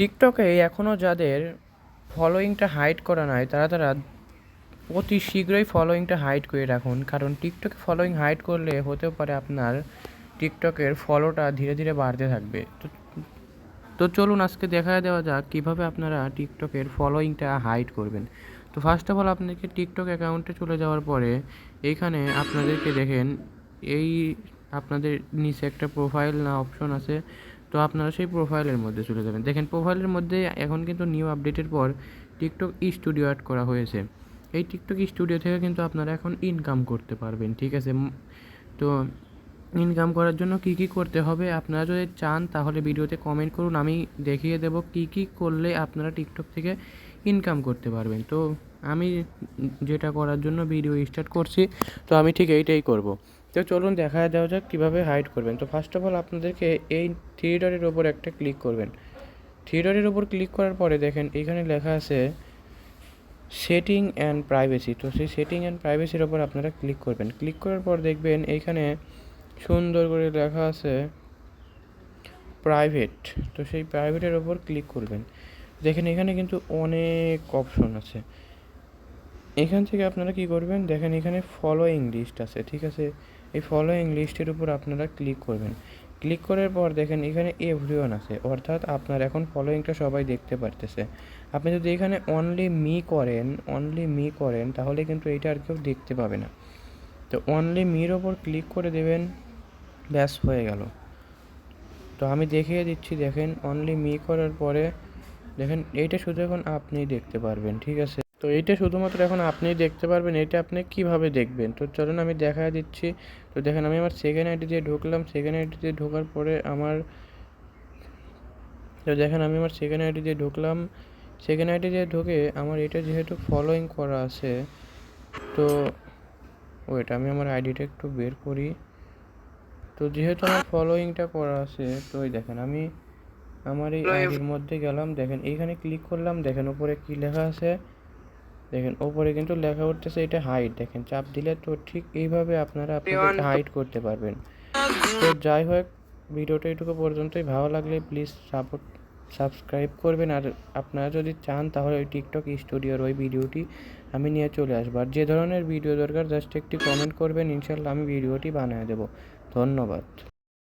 টিকটকে এখনও যাদের ফলোয়িংটা হাইড করা নাই তারা অতি শীঘ্রই ফলোয়িংটা হাইড করে রাখুন, কারণ টিকটকে ফলোয়িং হাইড করলে হতেও পারে আপনার টিকটকের ফলোটা ধীরে ধীরে বাড়তে থাকবে। তো চলুন আজকে দেখা দেওয়া যাক কীভাবে আপনারা টিকটকের ফলোয়িংটা হাইড করবেন। তো ফার্স্ট অফ অল আপনাদেরকে টিকটক অ্যাকাউন্টে চলে যাওয়ার পরে এইখানে আপনাদেরকে দেখেন এই আপনাদের নিচে একটা প্রোফাইল না অপশন আছে, তো আপনারা সেই প্রোফাইলের মধ্যে চলে যাবেন। দেখেন প্রোফাইলের মধ্যে এখন কিন্তু নিউ আপডেটের পর টিকটক স্টুডিও অ্যাড করা হয়েছে। এই টিকটক স্টুডিও থেকে কিন্তু আপনারা এখন ইনকাম করতে পারবেন, ঠিক আছে। তো ইনকাম করার জন্য কী কী করতে হবে আপনারা যদি চান তাহলে ভিডিওতে কমেন্ট করুন, আমি দেখিয়ে দেব কী কী করলে আপনারা টিকটক থেকে ইনকাম করতে পারবেন। তো আমি যেটা করার জন্য ভিডিও স্টার্ট করছি, তো আমি ঠিক এইটাই করব। তো চলুন দেখা দেওয়া যাক কীভাবে হাইড করবেন। তো ফার্স্ট অফ অল আপনাদেরকে এই থ্রি ডটের ওপর একটা ক্লিক করবেন। থ্রি ডটের ওপর ক্লিক করার পরে দেখেন এখানে লেখা আছে সেটিং অ্যান্ড প্রাইভেসি। তো সেই সেটিং অ্যান্ড প্রাইভেসির ওপর আপনারা ক্লিক করবেন। ক্লিক করার পর দেখবেন এইখানে সুন্দর করে লেখা আছে প্রাইভেট। তো সেই প্রাইভেটের ওপর ক্লিক করবেন। দেখেন এখানে কিন্তু অনেক অপশন আছে। এখান থেকে আপনারা কি করবেন, দেখেন এখানে ফলোয়িং লিস্ট আছে, ঠিক আছে। এই ফলোয়িং লিস্টের উপর আপনারা ক্লিক করবেন। ক্লিক করার পর দেখেন এখানে এভরিওয়ান আছে, অর্থাৎ আপনার এখন ফলোয়িংটা সবাই দেখতে পারতেছে। আপনি যদি এখানে অনলি মি করেন তাহলে কিন্তু এইটা আর কেউ দেখতে পাবে না। তো অনলি মির ওপর ক্লিক করে দেবেন, ব্যাস হয়ে গেল। তো আমি দেখিয়ে দিচ্ছি, দেখেন অনলি মি করার পরে দেখেন এইটা শুধু এখন আপনিই দেখতে পারবেন, ঠিক আছে। তো এইটা শুধুমাত্র এখন আপনিই দেখতে পারবেন। এটা আপনি কিভাবে দেখবেন তো চলুন আমি দেখা দিচ্ছি। তো দেখেন আমি আমার সেকেন্ড আইডি দিয়ে ঢুকলাম। সেকেন্ড আইডি দিয়ে ঢোকার পরে দেখেন আমি আমার সেকেন্ড আইডি দিয়ে ঢুকলাম। সেকেন্ড আইডি দিয়ে ঢুকে আমার এটা যেহেতু ফলোয়িং করা আছে, তো ওয়েট আমি আমার আইডিটা একটু বের করি। তো যেহেতু আমার ফলোয়িংটা করা আছে, তো এই দেখেন আমি আমার এই আইডির মধ্যে গেলাম। দেখেন এইখানে ক্লিক করলাম, দেখেন ওপরে কি লেখা আছে, দেখেন ওপরে কিন্তু লেখা উঠতেছে এটা হাইড। দেখেন চাপ দিলে তো ঠিক এইভাবে আপনারা আপনাদেরকে হাইড করতে পারবেন। তো যাই হোক ভিডিওটা এটুকু পর্যন্তই। ভালো লাগলে প্লিজ সাবস্ক্রাইব করবেন। আর আপনারা যদি চান তাহলে ওই টিকটক স্টুডিওর ওই ভিডিওটি আমি নিয়ে চলে আসবো। আর যে ধরনের ভিডিও দরকার জাস্ট একটি কমেন্ট করবেন, ইনশাল্লাহ আমি ভিডিওটি বানিয়ে দেবো। ধন্যবাদ।